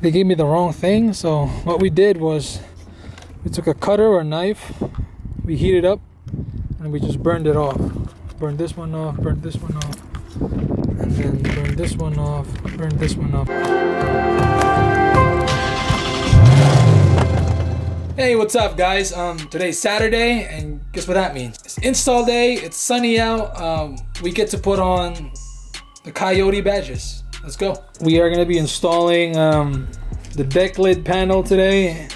they gave me the wrong thing. So what we did was we took a cutter or a knife, we heated up, and we just burned it off. Burned this one off, burned this one off, and then burned this one off, burned this one off. Hey, what's up guys? Today's Saturday, and guess what that means? It's install day, it's sunny out. We get to put on the Coyote badges. Let's go. We are gonna be installing the deck lid panel today,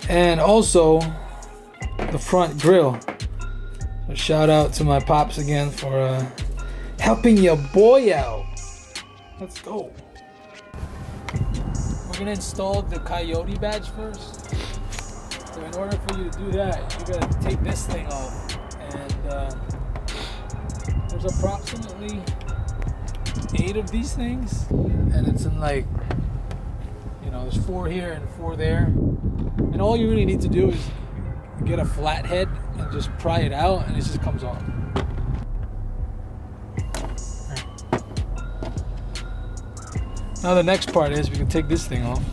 and also the front grille. So shout out to my pops again for helping your boy out. Let's go. We're gonna install the Coyote badge first. So in order for you to do that, you gotta take this thing off, and there's approximately 8 of these things, and it's in like, you know, there's 4 here and 4 there, and all you really need to do is get a flat head and just pry it out, and it just comes off. Right. Now the next part is we can take this thing off.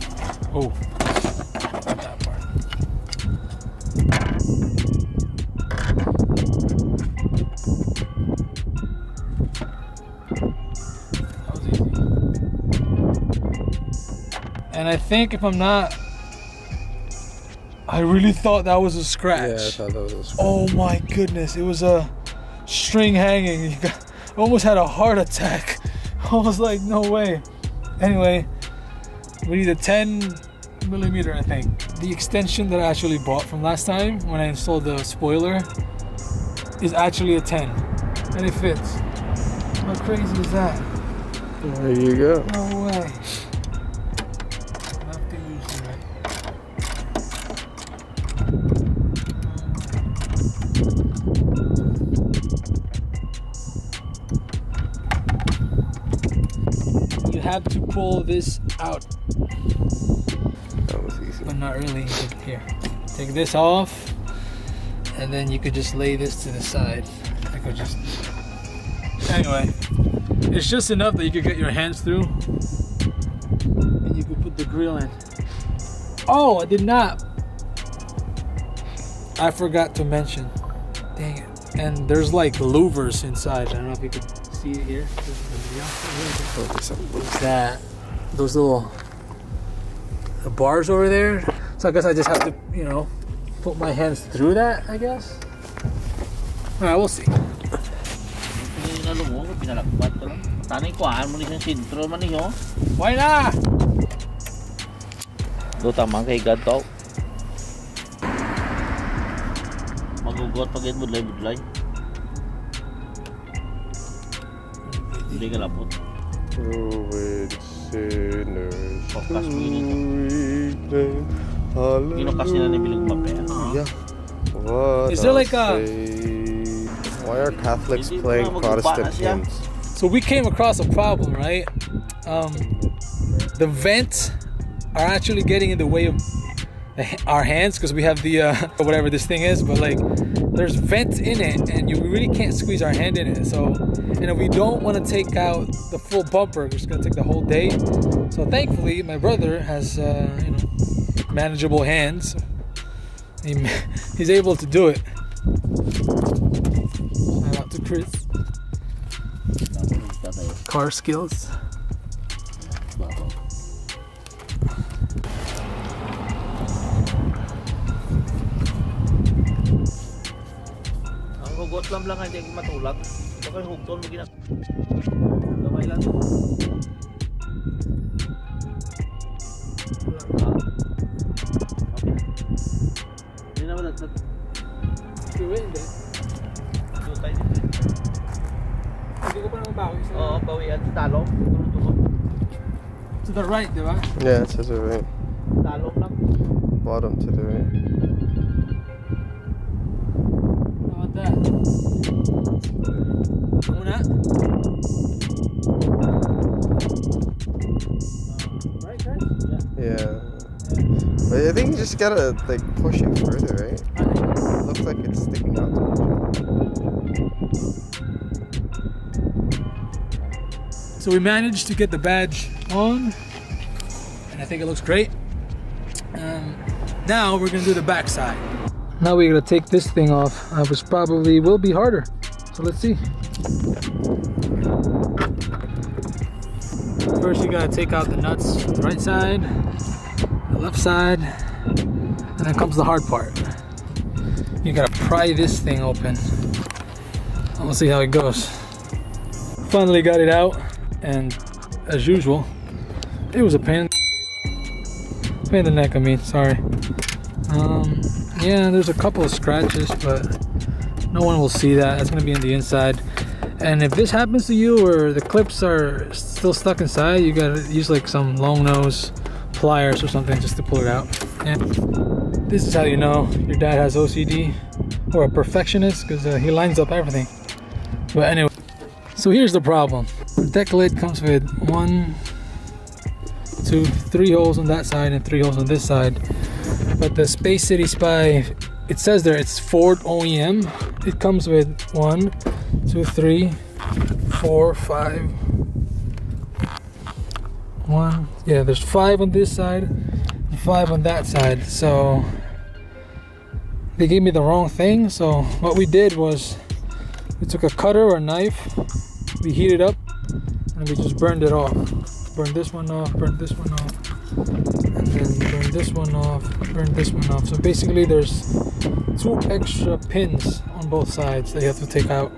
Oh, that part. And I think, if I'm not, I really thought that was a scratch. Yeah, I thought that was a scratch. Oh my goodness, it was a string hanging. I almost had a heart attack. I was like, no way. Anyway, we need a 10mm, I think. The extension that I actually bought from last time when I installed the spoiler is actually a 10, and it fits. How crazy is that? There you go. No way. You have to pull this out. That was easy. But not really. Here, take this off, and then you could just lay this to the side. I could just... Anyway, it's just enough that you could get your hands through, and you could put the grill in. Oh, I did not. I forgot to mention. Dang it. And there's like louvers inside. I don't know if you could see it here. What's that? Those little bars over there. So I guess I just have to, you know, put my hands through that, I guess. Alright, we'll see. Why not? Do tamang kay God to. Magugot pagit budlay-budlay. Hindi ka lapot. With sinners. Focus mo yun ito. Kinukas nila ni Bilig Mapea. Yeah. What Is there like a... Why are Catholics playing Protestant hymns? So we came across a problem, right? The vents are actually getting in the way of our hands because we have the whatever this thing is, but like there's vents in it, and we really can't squeeze our hand in it. So, and if we don't want to take out the full bumper, it's gonna take the whole day. So thankfully, my brother has you know, manageable hands. He's able to do it. Shout out to Chris. Car skills. Ang hugot lang hindi matulak. Baka hugton mo gina. Gamay lang. Hindi naman nagtat. Hindi ko pa naman bawi. Oo, bawian sa talong. To the right, di ba? Yeah, it says it right. Talong lang. Bottom to the right. How about that? Muna? Right, guys? Yeah. But I think you just gotta like push it further, right? It looks like it's sticking out too much. So we managed to get the badge on, and I think it looks great. Now we're gonna do the back side. Now we're gonna take this thing off, which probably will be harder. So let's see. First you gotta take out the nuts from the right side, the left side, and then comes the hard part. You gotta pry this thing open. We'll see how it goes. Finally got it out, and as usual, it was a pain in the neck, I mean, sorry. Yeah, there's a couple of scratches, but no one will see that. That's gonna be in the inside. And if this happens to you, or the clips are still stuck inside, you gotta use like some long nose pliers or something just to pull it out. And this is how you know your dad has OCD or a perfectionist, because he lines up everything. But anyway, so here's the problem. The deck lid comes with 1, 2, 3 holes on that side and 3 holes on this side. But the Space City Spy, it says there it's Ford OEM. It comes with 1, 2, 3, 4, 5. Yeah, there's 5 on this side and 5 on that side. So they gave me the wrong thing. So what we did was we took a cutter or a knife, we heated up, and we just burned it off. Burn this one off, burn this one off, and then burn this one off, burn this one off. So basically there's 2 extra pins on both sides that you have to take out.